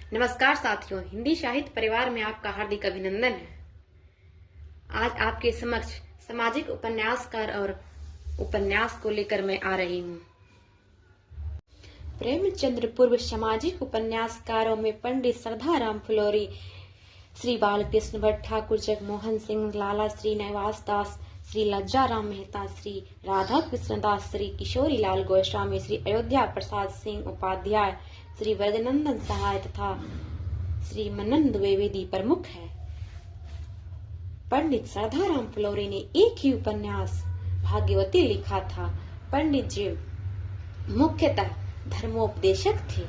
नमस्कार साथियों, हिंदी साहित्य परिवार में आपका हार्दिक अभिनंदन है। आज आपके समक्ष सामाजिक उपन्यासकार और उपन्यास को लेकर मैं आ रही हूँ। प्रेमचंद्र पूर्व सामाजिक उपन्यासकारों में पंडित श्रद्धाराम फुलोरी, श्री बालकृष्ण भट्ट, ठाकुर जगमोहन सिंह, लाला श्रीनिवास दास, श्री लज्जाराम मेहता, श्री राधा कृष्ण दास, श्री किशोरी लाल गोस्वामी, श्री अयोध्या प्रसाद सिंह उपाध्याय, श्री वरदनंदन सहाय तथा श्री मनन द्विवेदी प्रमुख है। पंडित श्रद्धाराम फुलोरी ने एक ही उपन्यास भाग्यवती लिखा था। पंडित जी मुख्यतः धर्मोपदेशक थे,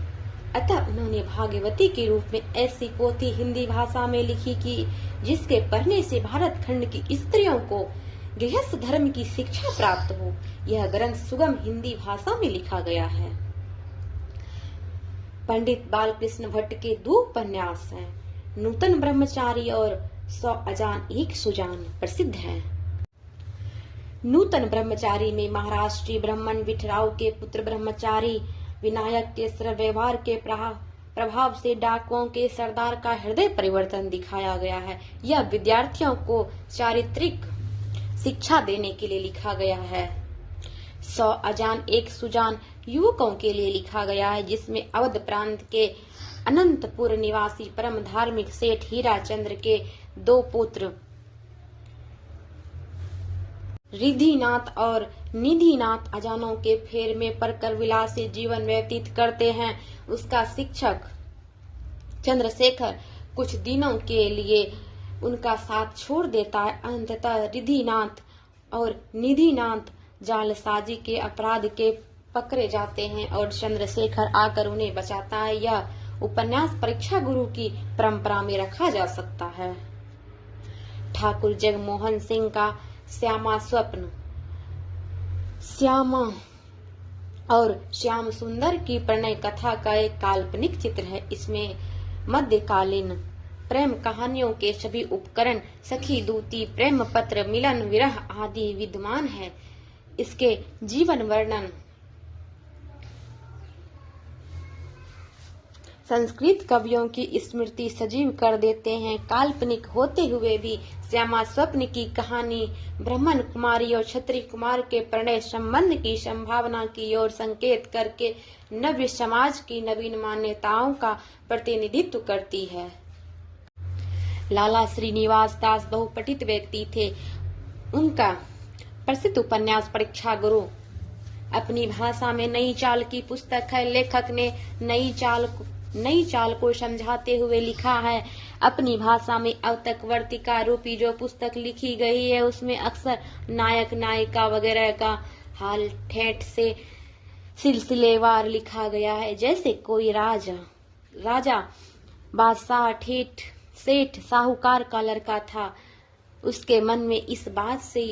अतः उन्होंने भाग्यवती के रूप में ऐसी पोथी हिंदी भाषा में लिखी कि जिसके पढ़ने से भारत खंड की स्त्रियों को गृहस्थ धर्म की शिक्षा प्राप्त हो। यह ग्रंथ सुगम हिंदी भाषा में लिखा गया है। पंडित बालकृष्ण भट्ट के दो उपन्यास हैं, नूतन ब्रह्मचारी और 100 अजान एक सुजान प्रसिद्ध हैं। नूतन ब्रह्मचारी में महाराष्ट्रीय ब्राह्मण विठराव के पुत्र ब्रह्मचारी विनायक के सरल व्यवहार के प्रभाव से डाकुओं के सरदार का हृदय परिवर्तन दिखाया गया है। यह विद्यार्थियों को चारित्रिक शिक्षा देने के लिए लिखा गया है। 100 अजान एक सुजान युवकों के लिए लिखा गया है, जिसमें अवध प्रांत के अनंतपुर निवासी परम धार्मिक सेठ हीरा चंद्र के दो पुत्र रिधिनाथ और निधिनाथ अजानों के फेर में पड़कर विलासी जीवन व्यतीत करते हैं। उसका शिक्षक चंद्रशेखर कुछ दिनों के लिए उनका साथ छोड़ देता है। अंततः रिधिनाथ और निधिनाथ जालसाजी के अपराध के पकड़े जाते हैं और चंद्रशेखर आकर उन्हें बचाता है। यह उपन्यास परीक्षा गुरु की परंपरा में रखा जा सकता है। ठाकुर जगमोहन सिंह का श्यामा स्वप्न, श्यामा और श्याम सुंदर की प्रणय कथा का एक काल्पनिक चित्र है। इसमें मध्यकालीन प्रेम कहानियों के सभी उपकरण, सखी दूती, प्रेम पत्र, मिलन, विरह आदि विद्यमान है। इसके जीवन वर्णन संस्कृत कवियों की स्मृति सजीव कर देते हैं। काल्पनिक होते हुए भी श्यामा स्वप्न की कहानी ब्राह्मण कुमारी और क्षत्रिय कुमार के प्रणय संबंध की संभावना की ओर संकेत करके नव्य समाज की नवीन मान्यताओं का प्रतिनिधित्व करती है। लाला श्रीनिवास दास बहुपठित व्यक्ति थे। उनका प्रसिद्ध उपन्यास परीक्षा गुरु अपनी भाषा में नई चाल की पुस्तक है। लेखक ने नई चाल को समझाते हुए लिखा है। अपनी भाषा में अब तक वर्तिका रूपी जो पुस्तक लिखी गई है, उसमें अक्सर नायक नायिका वगैरह का हाल ठेठ से सिलसिलेवार लिखा गया है। जैसे कोई राजा बादशाह ठेठ सेठ साहूकार का लड़का था। उसके मन में इस बात से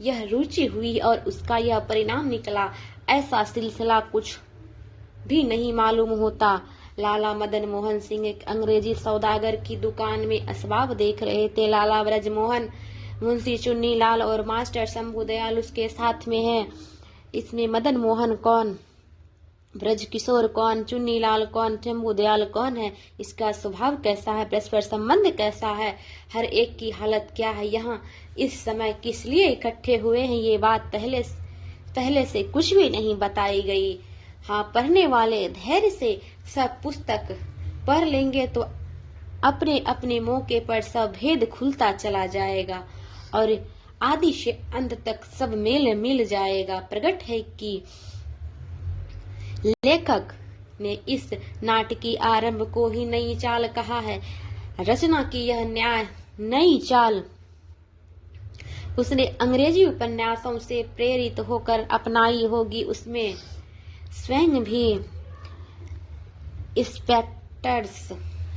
यह रुचि हुई और उसका यह परिणाम निकला। ऐसा सिलसिला कुछ भी नहीं मालूम होता। लाला मदन मोहन सिंह एक अंग्रेजी सौदागर की दुकान में असबाब देख रहे थे। लाला ब्रजमोहन, मुंशी चुन्नी लाल और मास्टर शंभू दयाल उसके साथ में है। इसमें मदन मोहन कौन, ब्रज किशोर कौन, चुन्नी लाल कौन, शंभू दयाल कौन है, इसका स्वभाव कैसा है, परस्पर संबंध कैसा है, हर एक की हालत क्या है, यहाँ इस समय किस लिए इकट्ठे हुए हैं, ये बात पहले से कुछ भी नहीं बताई गई। हाँ, पढ़ने वाले धैर्य से सब पुस्तक पढ़ लेंगे तो अपने अपने मौके पर सब भेद खुलता चला जाएगा और आदि से अंत तक सब मेल मिल जाएगा। प्रकट है कि लेखक ने इस नाटकी आरंभ को ही नई चाल कहा है। रचना की यह नई चाल उसने अंग्रेजी उपन्यासों से प्रेरित होकर अपनाई होगी। उसमें स्वयं भी Spectators,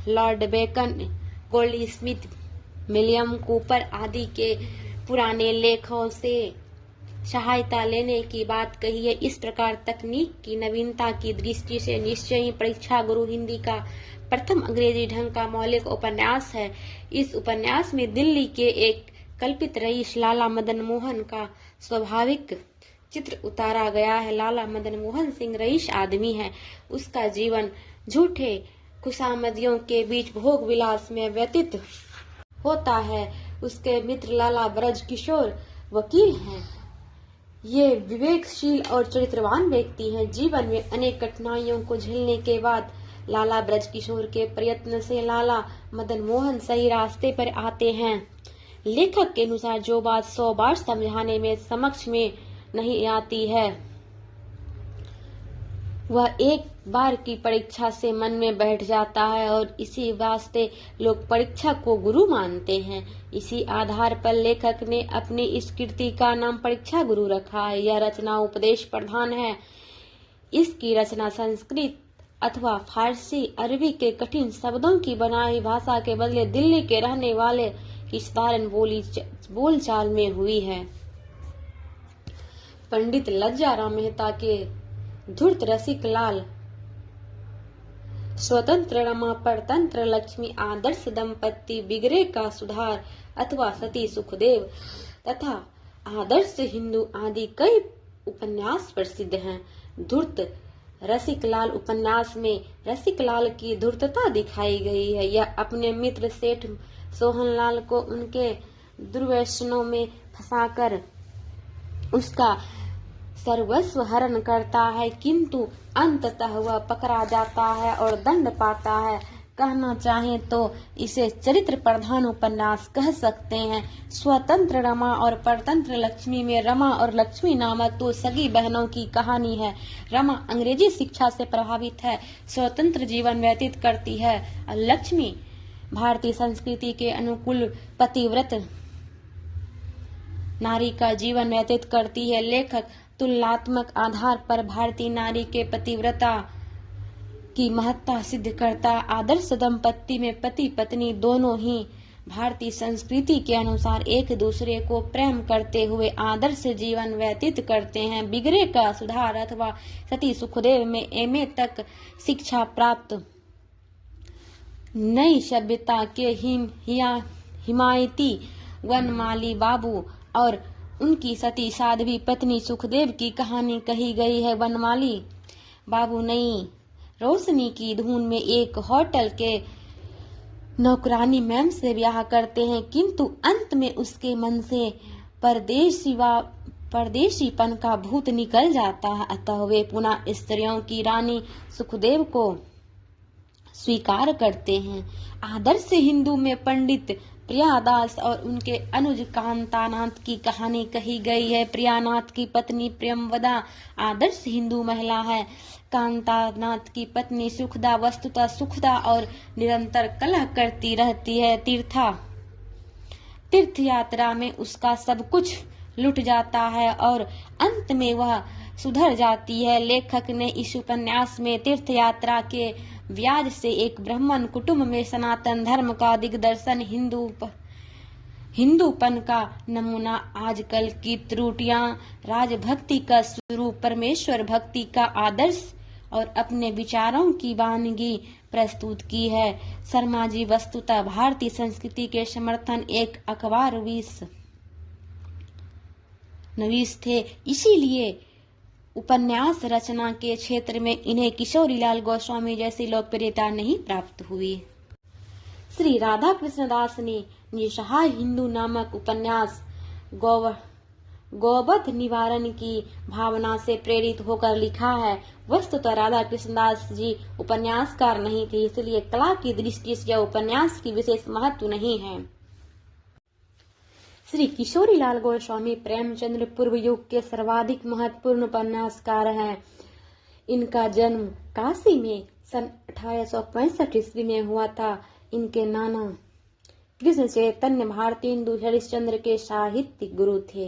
Lord Bacon, Goldsmith, William Cowper आदि के पुराने लेखों से सहायता लेने की बात कही है। इस प्रकार तकनीक की नवीनता की दृष्टि से निश्चय ही परीक्षा गुरु हिंदी का प्रथम अंग्रेजी ढंग का मौलिक उपन्यास है। इस उपन्यास में दिल्ली के एक कल्पित रईस लाला मदन मोहन का स्वाभाविक चित्र उतारा गया है। लाला मदन मोहन सिंह रईस आदमी है। उसका जीवन झूठे खुशामदियों के बीच भोग विलास में व्यतीत होता है। उसके मित्र लाला ब्रज किशोर वकील हैं। ये विवेकशील और चरित्रवान व्यक्ति हैं। जीवन में अनेक कठिनाइयों को झेलने के बाद लाला ब्रज किशोर के प्रयत्न से लाला मदन मोहन सही रास्ते पर आते हैं। लेखक के अनुसार जो बात 100 बार समझाने में समक्ष में नहीं आती है, वह एक बार की परीक्षा से मन में बैठ जाता है और इसी वास्ते लोग परीक्षा को गुरु मानते हैं। इसी आधार पर लेखक ने अपनी इस कृति का नाम परीक्षा गुरु रखा है। यह रचना उपदेश प्रधान है। इसकी रचना संस्कृत अथवा फारसी अरबी के कठिन शब्दों की बनाई भाषा के बदले दिल्ली के रहने वाले की साधारण बोलचाल में हुई है। पंडित लज्जाराम मेहता के धूर्त रसिक लाल, स्वतंत्र रमा परतंत्र लक्ष्मी, आदर्श दंपत्ति, बिगड़े का सुधार अथवा सती सुखदेव तथा आदर्श हिंदू आदि कई उपन्यास प्रसिद्ध हैं। धूर्त रसिक लाल उपन्यास में रसिक लाल की धूर्तता दिखाई गई है। यह अपने मित्र सेठ सोहनलाल को उनके दुर्व्यसनों में फंसाकर उसका सर्वस्व हरण करता है, किंतु अंततः वह पकड़ा जाता है और दंड पाता है। कहना चाहें तो इसे चरित्र प्रधान उपन्यास कह सकते हैं। स्वतंत्र रमा और परतंत्र लक्ष्मी में रमा और लक्ष्मी नामक दो सगी बहनों की कहानी है। रमा अंग्रेजी शिक्षा से प्रभावित है, स्वतंत्र जीवन व्यतीत करती है। लक्ष्मी भारतीय संस्कृति के अनुकूल पतिव्रत नारी का जीवन व्यतीत करती है। लेखक तुलनात्मक आधार पर भारतीय नारी के पतिव्रता की महत्ता सिद्ध करता। आदर्श दंपत्ति में पति पत्नी दोनों ही भारतीय संस्कृति के अनुसार एक दूसरे को प्रेम करते हुए आदर्श जीवन व्यतीत करते हैं। बिगड़े का सुधार अथवा सती सुखदेव में एमए तक शिक्षा प्राप्त नई सभ्यता के हिमायती वनमाली बाबू और उनकी सती साध्वी पत्नी सुखदेव की कहानी कही गई है। वनमाली बाबू नई रोशनी की धुन में एक होटल के नौकरानी मैम से ब्याह करते हैं, किंतु अंत में उसके मन से परदेशीपन का भूत निकल जाता है। अतः वे पुनः स्त्रियों की रानी सुखदेव को स्वीकार करते हैं। आदर्श हिंदू में पंडित प्रियादास और उनके अनुज कांतानाथ की कहानी कही गई है। प्रियानाथ की पत्नी प्रेमवदा आदर्श हिंदू महिला है। कांतानाथ की पत्नी सुखदा वस्तुतः सुखदा और निरंतर कलह करती रहती है। तीर्थ यात्रा में उसका सब कुछ लुट जाता है और अंत में वह सुधर जाती है। लेखक ने इस उपन्यास में तीर्थ यात्रा के व्याज से एक ब्राह्मण कुटुंब में सनातन धर्म का दिग्दर्शन, हिंदूपन का नमूना, आजकल की त्रुटियां, राजभक्ति का स्वरूप, परमेश्वर भक्ति का आदर्श और अपने विचारों की वानगी प्रस्तुत की है। शर्मा जी वस्तुतः भारतीय संस्कृति के समर्थन एक अखबार नवीस थे, इसीलिए उपन्यास रचना के क्षेत्र में इन्हें किशोरीलाल गोस्वामी जैसी लोकप्रियता नहीं प्राप्त हुई। श्री राधा कृष्णदास ने निसहाय हिंदू नामक उपन्यास गौवध निवारण की भावना से प्रेरित होकर लिखा है। वस्तुतः राधा कृष्णदास जी उपन्यासकार नहीं थे, इसलिए कला की दृष्टि से यह उपन्यास की विशेष महत्व नहीं है। श्री किशोरीलाल गोस्वामी प्रेमचंद्र पूर्व युग के सर्वाधिक महत्वपूर्ण उपन्यासकार हैं। इनका जन्म काशी में सन 1865 ईस्वी में हुआ था। इनके नाना कृष्ण चैतन्य भारतीय हिंदू हरिश्चंद्र के साहित्यिक गुरु थे।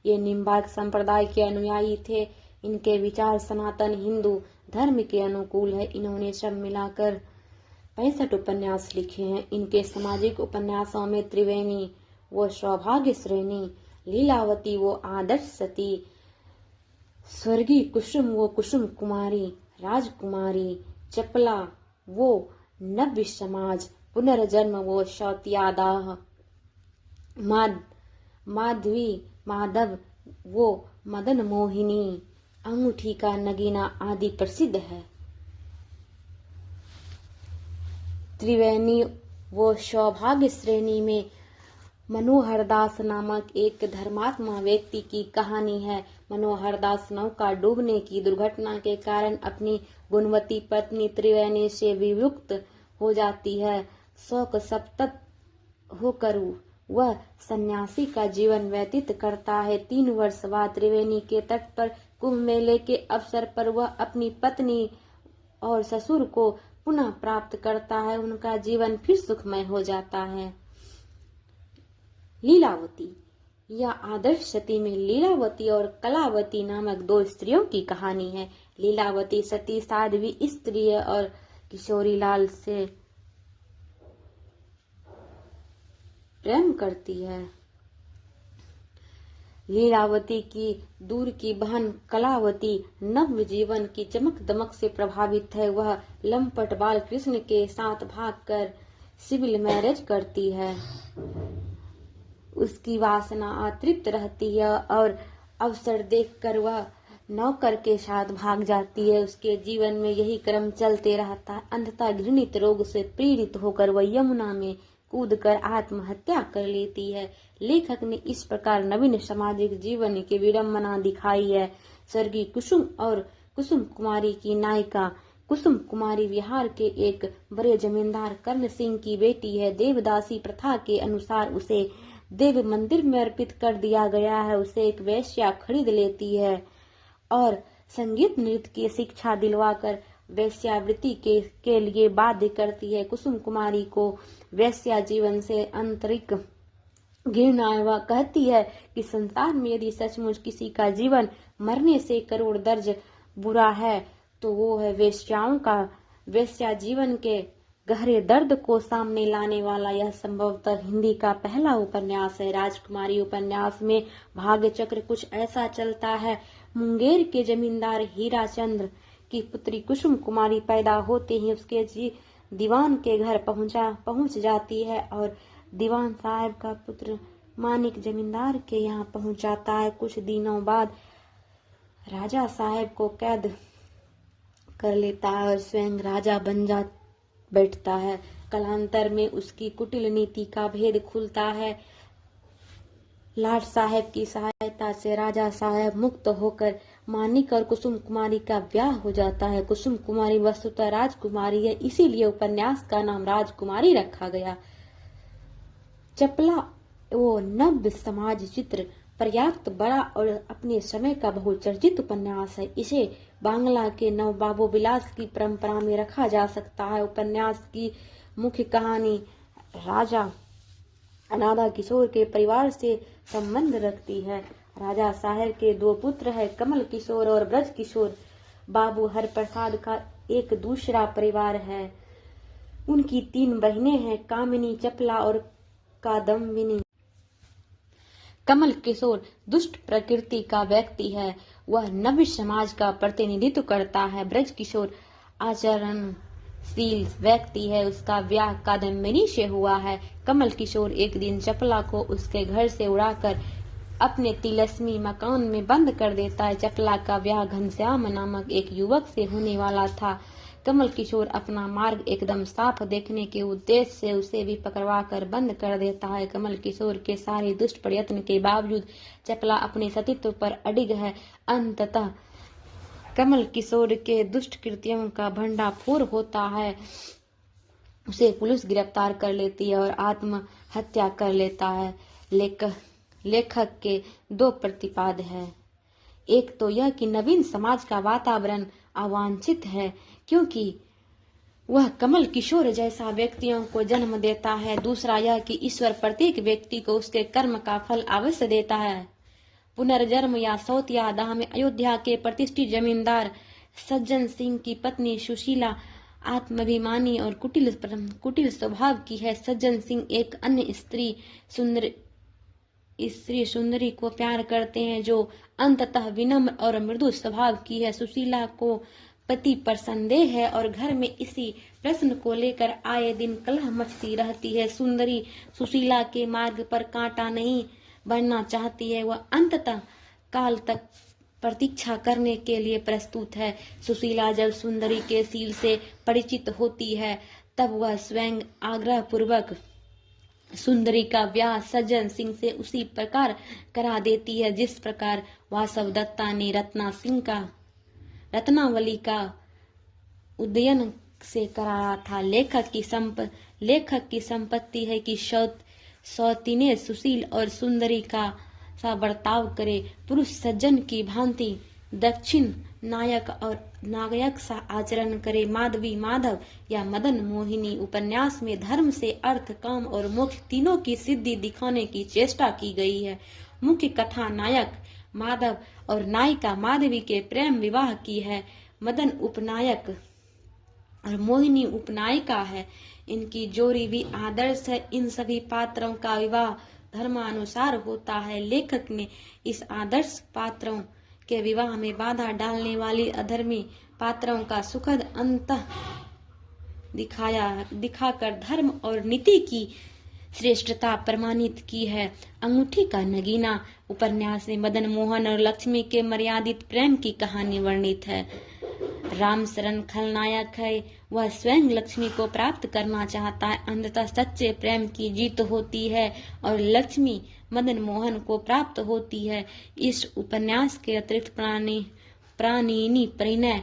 ये निम्बार्क संप्रदाय के अनुयायी थे। इनके विचार सनातन हिंदू धर्म के अनुकूल है। इन्होंने सब मिलाकर 65 उपन्यास लिखे हैं। इनके सामाजिक उपन्यासों में त्रिवेणी वो सौभाग्य श्रेणी, लीलावती वो आदर्श सती, स्वर्गीय कुसुम वो कुसुम कुमारी, राजकुमारी, चपला वो नव्य समाज, पुनर्जन्म वो शौत्यादाह, माधवी माधव वो मदन मोहिनी, अंगूठी का नगीना आदि प्रसिद्ध है। त्रिवेणी वो सौभाग्य श्रेणी में मनोहर दास नामक एक धर्मात्मा व्यक्ति की कहानी है। मनोहर दास नौका डूबने की दुर्घटना के कारण अपनी गुणवती पत्नी त्रिवेणी से विमुक्त हो जाती है। शोक संतप्त होकर वह सन्यासी का जीवन व्यतीत करता है। 3 वर्ष बाद त्रिवेणी के तट पर कुंभ मेले के अवसर पर वह अपनी पत्नी और ससुर को पुनः प्राप्त करता है। उनका जीवन फिर सुखमय हो जाता है। लीलावती, यह आदर्श सती में लीलावती और कलावती नामक 2 स्त्रियों की कहानी है। लीलावती सती साध्वी स्त्री और किशोरीलाल से प्रेम करती है। लीलावती की दूर की बहन कलावती नव जीवन की चमक दमक से प्रभावित है। वह लंपट बाल कृष्ण के साथ भागकर सिविल मैरिज करती है। उसकी वासना अतृप्त रहती है और अवसर देखकर वह नौकर के साथ भाग जाती है। उसके जीवन में यही क्रम चलते रहता है। अंततः घृणित रोग से पीड़ित होकर वह यमुना में कूदकर आत्महत्या कर लेती है। लेखक ने इस प्रकार नवीन सामाजिक जीवन की विडंबना दिखाई है। स्वर्गीय कुसुम और कुसुम कुमारी की नायिका कुसुम कुमारी बिहार के एक बड़े जमींदार कर्ण सिंह की बेटी है। देवदासी प्रथा के अनुसार उसे देव मंदिर में अर्पित कर दिया गया है। उसे एक वेश्या खरीद लेती है और संगीत नृत्य की शिक्षा दिलवाकर वेश्यावृत्ति के लिए बाध्य करती है। कुसुम कुमारी को वेश्या जीवन से आंतरिक घृणा वह कहती है कि संसार में यदि सचमुच किसी का जीवन मरने से करोड़ दर्ज बुरा है तो वो है वेश्याओं का। वेश्या जीवन के गहरे दर्द को सामने लाने वाला यह संभवतः हिंदी का पहला उपन्यास है। राजकुमारी उपन्यास में भाग्य चक्र कुछ ऐसा चलता है। मुंगेर के जमींदार हीराचंद्र की पुत्री कुसुम कुमारी पैदा होते ही उसके दीवान के घर पहुंच जाती है और दीवान साहब का पुत्र मानिक जमींदार के यहाँ पहुंच जाता है। कुछ दिनों बाद राजा साहब को कैद कर लेता है और स्वयं राजा बन बैठता है। कालांतर में उसकी कुटिल नीति का भेद खुलता है। लाट साहब की सहायता से राजा साहब मुक्त होकर मानिक और कुसुम कुमारी का ब्याह हो जाता है। कुसुम कुमारी वस्तुतः राजकुमारी है, इसीलिए उपन्यास का नाम राजकुमारी रखा गया। चपला वो नव्य समाज चित्र पर्याप्त बड़ा और अपने समय का बहुचर्चित उपन्यास है। इसे बांग्ला के नवबाबो विलास की परंपरा में रखा जा सकता है। उपन्यास की मुख्य कहानी राजा अनादा किशोर के परिवार से संबंध रखती है। राजा साहब के 2 पुत्र हैं, कमल किशोर और ब्रज किशोर। बाबू हरप्रसाद का एक दूसरा परिवार है। उनकी 3 बहनें हैं, कामिनी, चपला और कादम्बिनी। कमल किशोर दुष्ट प्रकृति का व्यक्ति है। वह नव्य समाज का प्रतिनिधित्व करता है। ब्रज किशोर आचरणशील व्यक्ति है। उसका ब्याह कादम्बिनी से हुआ है। कमल किशोर एक दिन चपला को उसके घर से उड़ाकर अपने तिलस्मी मकान में बंद कर देता है। चपला का ब्याह घनश्याम नामक एक युवक से होने वाला था। कमल किशोर अपना मार्ग एकदम साफ देखने के उद्देश्य से उसे भी पकड़वा कर बंद कर देता है। कमल किशोर के सारे दुष्ट प्रयत्न के बावजूद चपला अपने सतीत्व पर अडिग है। अंततः कमल किशोर के दुष्ट कृत्यों का भंडाफोड़ होता है। उसे पुलिस गिरफ्तार कर लेती है और आत्महत्या कर लेता है। लेखक के 2 प्रतिपाद है। एक तो यह कि नवीन समाज का वातावरण अवांछित है क्योंकि वह कमल किशोर जैसा व्यक्तियों को जन्म देता है। दूसरा यह कि ईश्वर प्रत्येक व्यक्ति को उसके कर्म का फल अवश्य देता है। पुनर्जन्म या सौत या दाह में अयोध्या के प्रतिष्ठित जमींदार सज्जन सिंह की पत्नी सुशीला आत्माभिमानी और कुटिल स्वभाव की है। सज्जन सिंह एक अन्य स्त्री सुंदरी को प्यार करते हैं जो अंततः विनम्र और मृदु स्वभाव की है। सुशीला को पति पर संदेह है और घर में इसी प्रश्न को लेकर आए दिन कलह मचती रहती है। सुंदरी सुशीला के मार्ग पर कांटा नहीं बनना चाहती है। वह अंततः काल तक प्रतीक्षा करने के लिए प्रस्तुत है। सुशीला जब सुंदरी के शील से परिचित होती है तब वह स्वयं आग्रह पूर्वक सुंदरी का ब्याह सज्जन सिंह से उसी प्रकार करा देती है जिस प्रकार वासव दत्ता ने रत्नावली का उदयन से कराया था। लेखक की संपत्ति है कि सौतीने सुशील और सुंदरी का सा बर्ताव करे, पुरुष सज्जन की भांति दक्षिण नायक सा आचरण करे। माधवी माधव या मदन मोहिनी उपन्यास में धर्म से अर्थ, काम और मोक्ष तीनों की सिद्धि दिखाने की चेष्टा की गई है। मुख्य कथा नायक माधव और नायिका माधवी के प्रेम विवाह की है। मदन उपनायक और मोहिनी उपनायिका है। इनकी जोड़ी भी आदर्श है। इन सभी पात्रों का विवाह धर्मानुसार होता है। लेखक ने इस आदर्श पात्रों के विवाह में बाधा डालने वाली अधर्मी पात्रों का सुखद अंत दिखाकर धर्म और नीति की श्रेष्ठता प्रमाणित की है। अंगूठी का नगीना उपन्यास में मदन मोहन और लक्ष्मी के मर्यादित प्रेम की कहानी वर्णित है। राम शरण खलनायक है। वह स्वयं लक्ष्मी को प्राप्त करना चाहता है। अंततः सच्चे प्रेम की जीत होती है और लक्ष्मी मदन मोहन को प्राप्त होती है। इस उपन्यास के अतिरिक्त प्राणिनी परिणय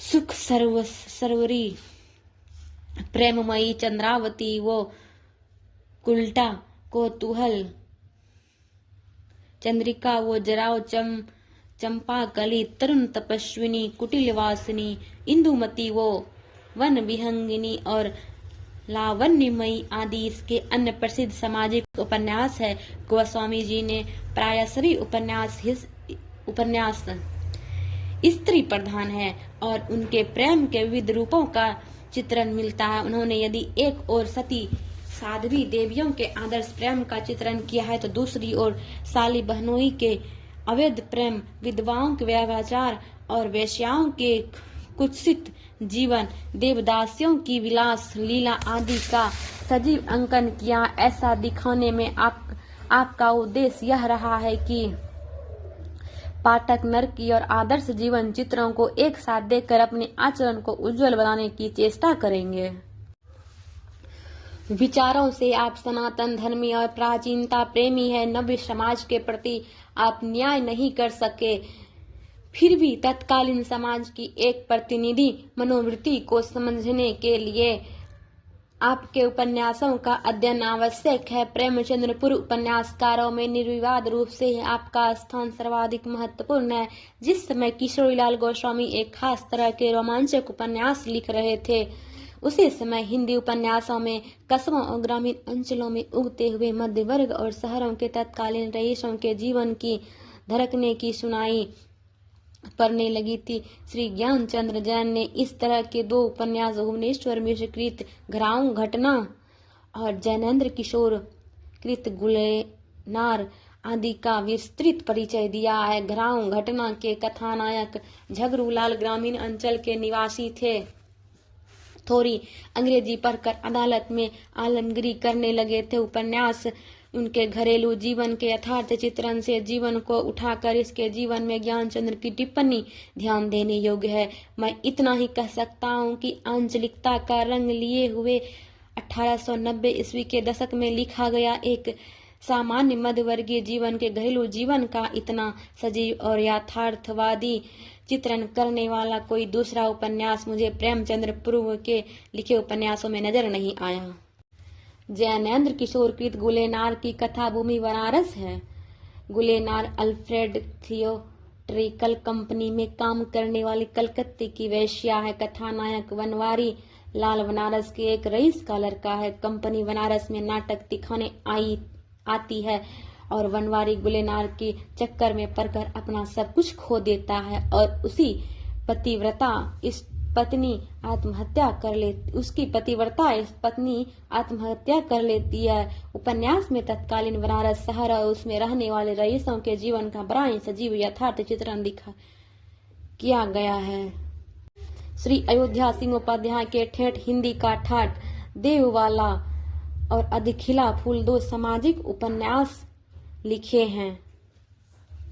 सुख सरवरी प्रेममयी चंद्रावती वो कुलटा कोतूहल चंद्रिका वो जराव चंपा कली तरुण तपस्विनी कुटिलवासिनी इंदुमती वो वन विहंगिनी और लावण्यमयी आदि इसके अन्य प्रसिद्ध सामाजिक उपन्यास है। गोस्वामी जी ने प्राय सभी उपन्यास स्त्री प्रधान है और उनके प्रेम के विविध रूपों का चित्रण मिलता है। उन्होंने यदि एक ओर सती साध्वी देवियों के आदर्श प्रेम का चित्रण किया है तो दूसरी ओर साली बहनोई के अवैध प्रेम, विधवाओं के व्यभिचार और वेश्याओं के कुत्सित जीवन, देवदासियों की विलास लीला आदि का सजीव अंकन किया। ऐसा दिखाने में आपका उद्देश्य यह रहा है कि पाठक नरकी और आदर्श जीवन चित्रों को एक साथ देखकर अपने आचरण को उज्जवल बनाने की चेष्टा करेंगे। विचारों से आप सनातन धर्मी और प्राचीनता प्रेमी है। नव्य समाज के प्रति आप न्याय नहीं कर सके, फिर भी तत्कालीन समाज की एक प्रतिनिधि मनोवृत्ति को समझने के लिए आपके उपन्यासों का अध्ययन आवश्यक है। प्रेमचंद्र पूर्व उपन्यासकारों में निर्विवाद रूप से आपका स्थान सर्वाधिक महत्वपूर्ण है। जिस समय किशोरीलाल गोस्वामी एक खास तरह के रोमांचक उपन्यास लिख रहे थे, उसी समय हिंदी उपन्यासों में कस्बों और ग्रामीण अंचलों में उगते हुए मध्य वर्ग और शहरों के तत्कालीन रईसों के जीवन की धड़कने की सुनाई पड़ने लगी थी। श्री ज्ञानचंद्र जैन ने इस तरह के दो उपन्यास भुवनेश्वर मिश्र कृत घराऊ घटना और जैनेन्द्र किशोर कृत गुलेनार आदि का विस्तृत परिचय दिया है। घराऊ घटना के कथानायक झगरूलाल ग्रामीण अंचल के निवासी थे। थोड़ी अंग्रेजी पढ़कर अदालत में आलमगिरी करने लगे थे। उपन्यास उनके घरेलू जीवन के यथार्थ चित्रण से जीवन को उठाकर इसके जीवन में ज्ञानचंद्र की टिप्पणी ध्यान देने योग्य है। मैं इतना ही कह सकता हूँ कि आंचलिकता का रंग लिए हुए 1890 ईस्वी के दशक में लिखा गया एक सामान्य मध्यवर्गीय जीवन के घरेलू जीवन का इतना सजीव और यथार्थवादी चित्रण करने वाला कोई दूसरा उपन्यास मुझे प्रेमचंद्र पूर्व के लिखे उपन्यासों में नजर नहीं आया। जैनेन्द्र किशोर कृत गुलेनार की कथा भूमि बनारस है। गुलेनार अल्फ्रेड थिएट्रिकल कंपनी में काम करने वाली कलकत्ते की वेश्या है। कथानायक बनवारी लाल बनारस के एक रईस का लड़का है। कंपनी बनारस में नाटक दिखाने आती है और बनवारी गुलेनार के चक्कर में पड़कर अपना सब कुछ खो देता है और उसकी पतिव्रता पत्नी आत्महत्या कर लेती है। उपन्यास में तत्कालीन बनारस शहर और उसमें रहने वाले रईसों के जीवन का बड़ा ही सजीव यथार्थ चित्रण किया गया है। श्री अयोध्या सिंह उपाध्याय के ठेठ हिंदी का ठाठ देववाला और अधिखिला फूल दो सामाजिक उपन्यास लिखे हैं।